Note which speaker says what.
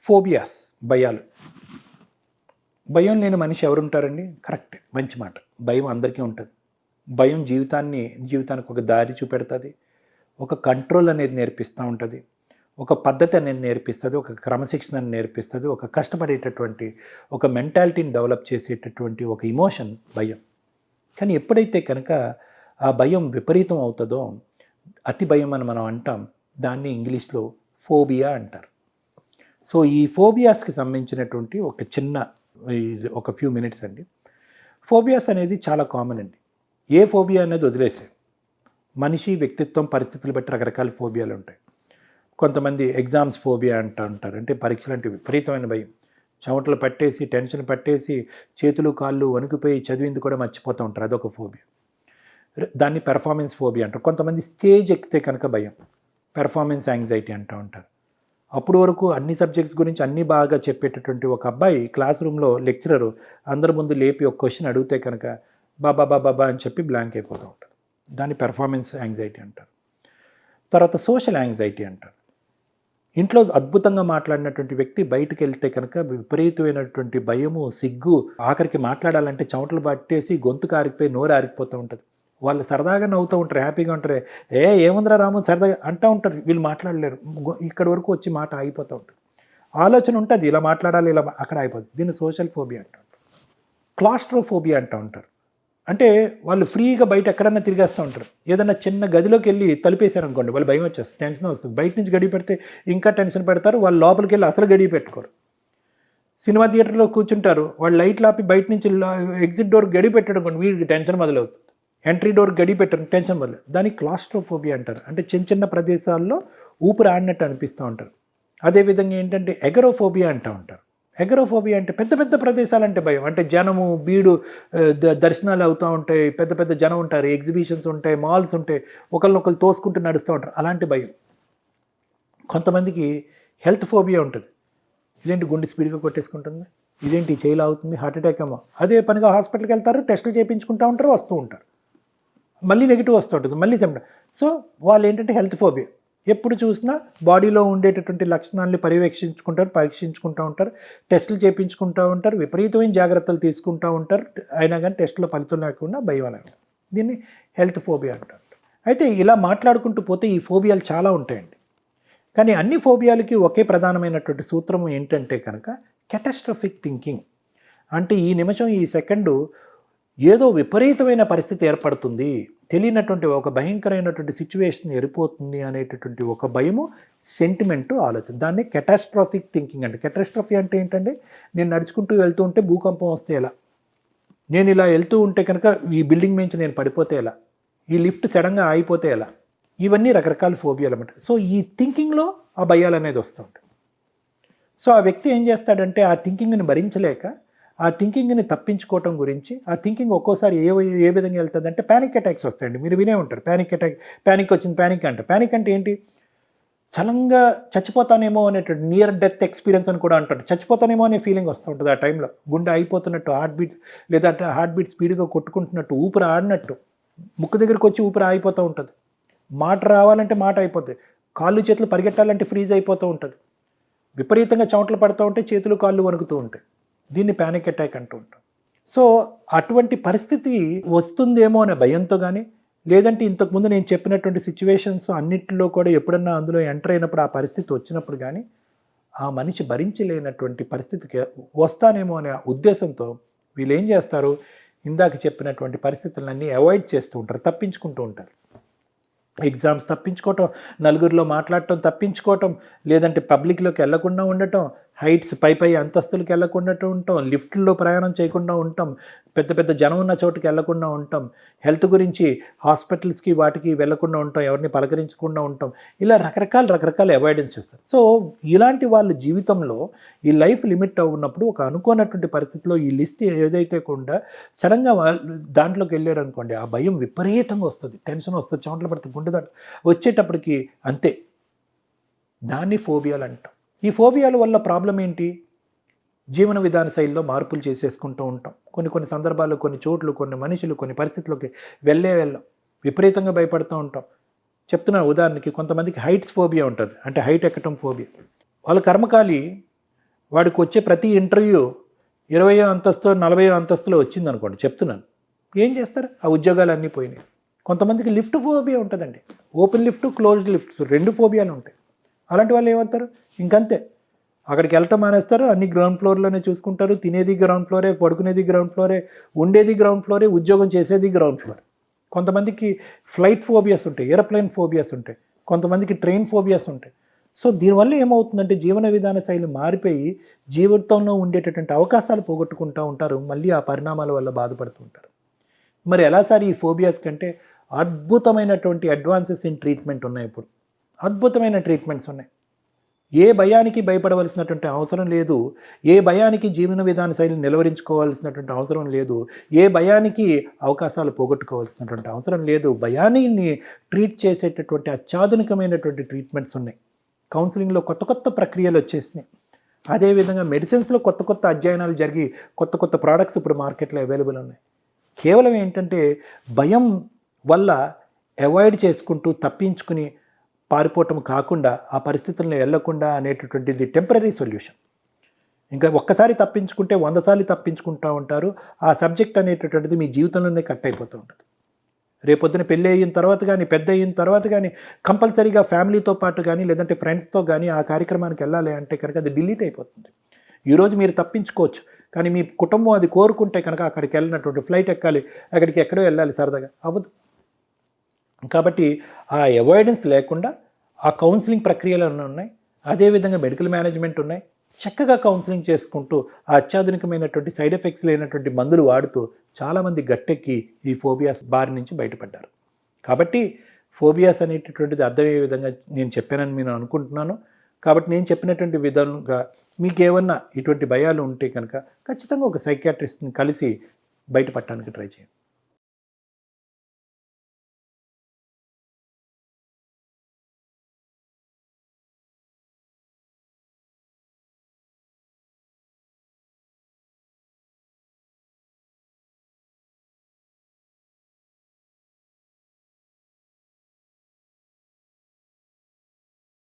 Speaker 1: Phobias, భయాలు. భయం లేని మనిషి ఎవరుంటారండి? కరెక్ట్, మంచి మాట. భయం అందరికీ ఉంటుంది. భయం జీవితానికి ఒక దారి చూపెడుతుంది, ఒక కంట్రోల్ అనేది నేర్పిస్తూ ఉంటుంది, ఒక పద్ధతి అనేది నేర్పిస్తుంది, ఒక క్రమశిక్షణను నేర్పిస్తుంది, ఒక కష్టపడేటటువంటి ఒక మెంటాలిటీని డెవలప్ చేసేటటువంటి ఒక ఇమోషన్ భయం. కానీ ఎప్పుడైతే కనుక ఆ భయం విపరీతం అవుతుందో, అతి భయం అని మనం అంటాం, దాన్ని ఇంగ్లీష్లో ఫోబియా అంటారు. సో ఈ ఫోబియాస్కి సంబంధించినటువంటి ఒక ఫ్యూ మినిట్స్ అండి. ఫోబియాస్ అనేది చాలా కామన్ అండి. ఏ ఫోబియా అనేది వదిలేసే, మనిషి వ్యక్తిత్వం పరిస్థితులు బట్టి రకరకాల ఫోబియాలు ఉంటాయి. కొంతమంది ఎగ్జామ్స్ ఫోబియా అంటూ ఉంటారు, అంటే పరీక్షలు అంటే విపరీతమైన భయం, చెమటలు పట్టేసి టెన్షన్ పట్టేసి చేతులు కాళ్ళు వణికిపోయి చదివింది కూడా మర్చిపోతూ ఉంటారు, అదొక ఫోబియా. దాన్ని పెర్ఫార్మెన్స్ ఫోబియా అంటారు. కొంతమంది స్టేజ్ ఎక్కితే కనుక భయం, పెర్ఫార్మెన్స్ యాంగ్జైటీ అంటూ ఉంటారు. అప్పుడు వరకు అన్ని సబ్జెక్ట్స్ గురించి అన్నీ బాగా చెప్పేటటువంటి ఒక అబ్బాయి క్లాస్ రూమ్లో లెక్చరరు అందరి ముందు లేపి ఒక క్వశ్చన్ అడిగితే కనుక బాబా బాబా అని చెప్పి బ్లాంక్ అయిపోతూ ఉంటారు. దాన్ని పెర్ఫార్మెన్స్ యాంగ్జైటీ అంటారు. తర్వాత సోషల్ యాంగ్జైటీ అంటారు. ఇంట్లో అద్భుతంగా మాట్లాడినటువంటి వ్యక్తి బయటకు వెళ్తే కనుక విపరీతమైనటువంటి భయము, సిగ్గు, ఆఖరికి మాట్లాడాలంటే చెమటలు పట్టేసి గొంతుకు ఆరిపోయి నోరు ఆరిపోతూ ఉంటుంది. వాళ్ళు సరదాగా నవ్వుతూ ఉంటారు, హ్యాపీగా ఉంటారు. ఏముందిరా రాము సరదాగా అంటూ ఉంటారు, వీళ్ళు మాట్లాడలేరు. ఇక్కడి వరకు వచ్చి మాట ఆగిపోతూ ఉంటుంది. ఆలోచన ఉంటుంది, ఇలా మాట్లాడాలి, ఇలా అక్కడ అయిపోతుంది. దీన్ని సోషల్ ఫోబియా అంటూ ఉంటారు. క్లాస్ట్రోఫోబియా అంటూ ఉంటారు. అంటే వాళ్ళు ఫ్రీగా బయట ఎక్కడన్నా తిరిగేస్తూ ఉంటారు. ఏదైనా చిన్న గదిలోకి వెళ్ళి తలుపేశారు అనుకోండి, వాళ్ళు భయం వచ్చేస్తుంది, టెన్షన్ వస్తుంది. బయట నుంచి గడియ పెడితే ఇంకా టెన్షన్ పెడతారు. వాళ్ళు లోపలికి వెళ్ళి అసలు గడియ పెట్టుకోరు. సినిమా థియేటర్లో కూర్చుంటారు, వాళ్ళు లైట్లు ఆపి బయట నుంచి ఎగ్జిట్ డోర్ గడి పెట్టడం అనుకోండి, వీడికి టెన్షన్ మొదలవుతుంది. ఎంట్రీ డోర్ గడి పెట్టడం టెన్షన్ వల్ల. దాన్ని క్లాస్ట్రోఫోబియా అంటారు. అంటే చిన్న చిన్న ప్రదేశాల్లో ఊపిరి ఆడినట్టు అనిపిస్తూ ఉంటారు. అదేవిధంగా ఏంటంటే ఎగరోఫోబియా అంటూ ఉంటారు. ఎగరోఫోబియా అంటే పెద్ద పెద్ద ప్రదేశాలంటే భయం. అంటే జనము బీడు దర్శనాలు అవుతూ ఉంటాయి, పెద్ద పెద్ద జనం ఉంటారు, ఎగ్జిబిషన్స్ ఉంటాయి, మాల్స్ ఉంటాయి, ఒకరినొకరు తోసుకుంటూ నడుస్తూ ఉంటారు, అలాంటి భయం. కొంతమందికి హెల్త్ ఫోబియా ఉంటుంది. ఇదేంటి గుండె స్పీడ్గా కొట్టేసుకుంటుంది, ఇదేంటి చేయిలా అవుతుంది, హార్ట్ అటాక్ ఏమో. అదే పనిగా హాస్పిటల్కి వెళ్తారు, టెస్టులు చేయించుకుంటూ ఉంటారు, వస్తూ ఉంటారు, మళ్ళీ నెగిటివ్ వస్తూ ఉంటుంది, మళ్ళీ సిమ్టమ్. సో వాళ్ళు ఏంటంటే హెల్త్ ఫోబియా. ఎప్పుడు చూసినా బాడీలో ఉండేటటువంటి లక్షణాలని పరీక్షించుకుంటూ ఉంటారు, టెస్టులు చేయించుకుంటూ ఉంటారు, విపరీతమైన జాగ్రత్తలు తీసుకుంటూ ఉంటారు, అయినా కానీ టెస్టులో ఫలితం లేకుండా భయం అనేది. దీన్ని హెల్త్ ఫోబియా అంటారు. అయితే ఇలా మాట్లాడుకుంటూ పోతే ఈ ఫోబియాలు చాలా ఉంటాయండి. కానీ అన్ని ఫోబియాలకి ఒకే ప్రధానమైనటువంటి సూత్రం ఏంటంటే కనుక కెటాస్ట్రఫిక్ థింకింగ్. అంటే ఈ నిమిషం, ఈ సెకండు ఏదో విపరీతమైన పరిస్థితి ఏర్పడుతుంది, తెలియనటువంటి ఒక భయంకరమైనటువంటి సిచ్యువేషన్ ఎరిపోతుంది అనేటటువంటి ఒక భయము, సెంటిమెంటు, ఆలోచన. దాన్ని కెటాస్ట్రాఫిక్ థింకింగ్ అంటే. కెటాస్ట్రఫీ అంటే ఏంటంటే, నేను నడుచుకుంటూ వెళ్తూ ఉంటే భూకంపం వస్తే ఎలా, నేను ఇలా వెళ్తూ ఉంటే కనుక ఈ బిల్డింగ్ నుంచి నేను పడిపోతే ఎలా, ఈ లిఫ్ట్ సడన్గా ఆగిపోతే ఎలా, ఇవన్నీ రకరకాల ఫోబియాలు అన్నమాట. సో ఈ థింకింగ్లో ఆ భయాలు అనేది వస్తూ ఉంటాయి. సో ఆ వ్యక్తి ఏం చేస్తాడంటే ఆ థింకింగ్ని భరించలేక ఆ థింకింగ్ని తప్పించుకోవటం గురించి, ఆ థింకింగ్ ఒక్కోసారి ఏ విధంగా వెళ్తుందంటే ప్యానిక్ అటాక్స్ వస్తాయండి. మీరు వినే ఉంటారు, ప్యానిక్ వచ్చింది, ప్యానిక్ అంటే. ప్యానిక్ అంటే ఏంటి? సడన్గా చచ్చిపోతానేమో అనేటువంటి నియర్ డెత్ ఎక్స్పీరియన్స్ అని కూడా అంటారు. చచ్చిపోతానేమో అనే ఫీలింగ్ వస్తూ ఉంటుంది ఆ టైంలో. గుండె అయిపోతున్నట్టు, హార్ట్ బీట్ స్పీడ్గా కొట్టుకుంటున్నట్టు, ఊపిరి ఆడినట్టు, ముక్కు దగ్గరికి వచ్చి ఊపిరి ఆగిపోతూ ఉంటుంది, మాట రావాలంటే మాట అయిపోతుంది, కాళ్ళు చేతులు పరిగెట్టాలంటే ఫ్రీజ్ అయిపోతూ ఉంటుంది, విపరీతంగా చెమటలు పడుతూ ఉంటే చేతులు కాళ్ళు వణుకుతూ ఉంటాయి. దీన్ని ప్యానిక్ అటాక్ అంటూ ఉంటాం. సో అటువంటి పరిస్థితి వస్తుందేమో అనే భయంతో కానీ, లేదంటే ఇంతకుముందు నేను చెప్పినటువంటి సిచ్యువేషన్స్ అన్నింటిలో కూడా ఎప్పుడన్నా అందులో ఎంటర్ అయినప్పుడు ఆ పరిస్థితి వచ్చినప్పుడు కానీ ఆ మనిషి భరించలేనటువంటి పరిస్థితికి వస్తానేమో అనే ఉద్దేశంతో వీళ్ళు ఏం చేస్తారు, ఇందాక చెప్పినటువంటి పరిస్థితులన్నీ అవాయిడ్ చేస్తూ ఉంటారు, తప్పించుకుంటూ ఉంటారు. ఎగ్జామ్స్ తప్పించుకోవటం, నలుగురిలో మాట్లాడటం తప్పించుకోవటం, లేదంటే పబ్లిక్లోకి వెళ్లకుండా ఉండటం, హైట్స్ పై అంతస్తులకు వెళ్లకుండా ఉండటం, లిఫ్ట్లో ప్రయాణం చేయకుండా ఉండటం, పెద్ద పెద్ద జనం ఉన్న చోటుకి వెళ్లకుండా ఉండటం, హెల్త్ గురించి హాస్పిటల్స్కి వాటికి వెళ్లకుండా ఉండటం, ఎవరిని పలకరించకుండా ఉండటం, ఇలా రకరకాల అవాయిడెన్స్ చేస్తారు. సో ఇలాంటి వాళ్ళ జీవితంలో ఈ లైఫ్ లిమిట్ ఉన్నప్పుడు ఒక అనుకోనటువంటి పరిస్థితిలో ఈ లిస్ట్ ఏదైతే కూడా సడన్గా దాంట్లోకి వెళ్ళారు అనుకోండి, ఆ భయం విపరీతంగా వస్తుంది, టెన్షన్ వస్తుంది, చెమటలు పడుతుంది, గుండె వచ్చేటప్పటికి అంతే. దాన్ని ఫోబియాలు అంటాం. ఈ ఫోబియాల వల్ల ప్రాబ్లం ఏంటి? జీవన విధాన శైలిలో మార్పులు చేసేసుకుంటూ ఉంటాం. కొన్ని సందర్భాల్లో, కొన్ని చోట్ల, కొన్ని మనుషులు, కొన్ని పరిస్థితుల్లోకి వెళ్ళం, విపరీతంగా భయపడుతూ ఉంటాం. చెప్తున్నాను ఉదాహరణకి, కొంతమందికి హైట్స్ ఫోబియా ఉంటుంది, అంటే హైట్ ఎక్కటం ఫోబియా. వాళ్ళ కర్మకాలి వాడికి వచ్చే ప్రతి ఇంటర్వ్యూ 20వ అంతస్తు 40వ అంతస్తులో వచ్చిందనుకోండి, చెప్తున్నాను, ఏం చేస్తారు? ఆ ఉద్యోగాలు అన్నీ పోయినాయి. కొంతమందికి లిఫ్ట్ ఫోబియా ఉంటుందండి. ఓపెన్ లిఫ్ట్, క్లోజ్డ్ లిఫ్ట్స్ 2 ఫోబియాలు ఉంటాయి. అలాంటి వాళ్ళు ఏమవుతారు? ఇంకంతే, అక్కడికి వెళ్ళటం మానేస్తారు. అన్ని గ్రౌండ్ ఫ్లోర్లోనే చూసుకుంటారు. తినేది గ్రౌండ్ ఫ్లోరే, పడుకునేది గ్రౌండ్ ఫ్లోరే, ఉండేది గ్రౌండ్ ఫ్లోరే, ఉద్యోగం చేసేది గ్రౌండ్ ఫ్లోర్. కొంతమందికి ఫ్లైట్ ఫోబియాస్ ఉంటాయి, ఏరోప్లేన్ ఫోబియాస్ ఉంటాయి, కొంతమందికి ట్రైన్ ఫోబియాస్ ఉంటాయి. సో దీనివల్ల ఏమవుతుందంటే జీవన విధాన శైలి మారిపోయి జీవితంలో ఉండేటటువంటి అవకాశాలు పోగొట్టుకుంటూ ఉంటారు. మళ్ళీ ఆ పరిణామాల వల్ల బాధపడుతూ ఉంటారు. మరి ఎలా సార్ ఈ ఫోబియాస్ కంటే? అద్భుతమైనటువంటి అడ్వాన్సెస్ ఇన్ ట్రీట్మెంట్ ఉన్నాయి. ఇప్పుడు అద్భుతమైన ట్రీట్మెంట్స్ ఉన్నాయి. ఏ భయానికి భయపడవలసినటువంటి అవసరం లేదు. ఏ భయానికి జీవన విధాన శైలిని నిలవరించుకోవాల్సినటువంటి అవసరం లేదు. ఏ భయానికి అవకాశాలు పోగొట్టుకోవాల్సినటువంటి అవసరం లేదు. భయాన్ని ట్రీట్ చేసేటటువంటి అత్యాధునికమైనటువంటి ట్రీట్మెంట్స్ ఉన్నాయి. కౌన్సిలింగ్లో కొత్త కొత్త ప్రక్రియలు వచ్చేసినాయి. అదేవిధంగా మెడిసిన్స్లో కొత్త కొత్త అధ్యయనాలు జరిగి కొత్త కొత్త ప్రోడక్ట్స్ ఇప్పుడు మార్కెట్లో అవైలబుల్ ఉన్నాయి. కేవలం ఏంటంటే భయం వల్ల అవాయిడ్ చేసుకుంటూ తప్పించుకుని పారిపోవటం కాకుండా ఆ పరిస్థితులను వెళ్ళకుండా అనేటటువంటిది టెంపరీ సొల్యూషన్. ఇంకా ఒక్కసారి తప్పించుకుంటే 100 సార్లు తప్పించుకుంటూ ఉంటారు. ఆ సబ్జెక్ట్ అనేటటువంటిది మీ జీవితంలోనే కట్ అయిపోతూ ఉంటుంది. రేపొద్దున పెళ్ళి అయిన తర్వాత కానీ, పెద్ద అయిన తర్వాత కానీ కంపల్సరీగా ఫ్యామిలీతో పాటు కానీ లేదంటే ఫ్రెండ్స్తో కానీ ఆ కార్యక్రమానికి వెళ్ళాలి అంటే కనుక అది డిలీట్ అయిపోతుంది. ఈరోజు మీరు తప్పించుకోవచ్చు, కానీ మీ కుటుంబం అది కోరుకుంటే కనుక అక్కడికి వెళ్ళినటువంటి ఫ్లైట్ ఎక్కాలి, అక్కడికి ఎక్కడో వెళ్ళాలి, సరదాగా అవ్వదు. కాబట్టి ఆ అవాయిడెన్స్ లేకుండా ఆ కౌన్సిలింగ్ ప్రక్రియలు ఉన్నాయి. అదేవిధంగా మెడికల్ మేనేజ్మెంట్ ఉన్నాయి. చక్కగా కౌన్సిలింగ్ చేసుకుంటూ ఆ అత్యాధునికమైనటువంటి సైడ్ ఎఫెక్ట్స్ లేనటువంటి మందులు వాడుతూ చాలామంది గట్టెక్కి ఈ ఫోబియాస్ బారి నుంచి బయటపడ్డారు. కాబట్టి ఫోబియాస్ అనేటటువంటిది అర్థమయ్యే విధంగా నేను చెప్పానని నేను అనుకుంటున్నాను. కాబట్టి నేను చెప్పినటువంటి విధంగా మీకు ఏమన్నా ఇటువంటి భయాలు ఉంటే కనుక ఖచ్చితంగా ఒక సైకియాట్రిస్ట్ని కలిసి బయటపడటానికి ట్రై చేయండి.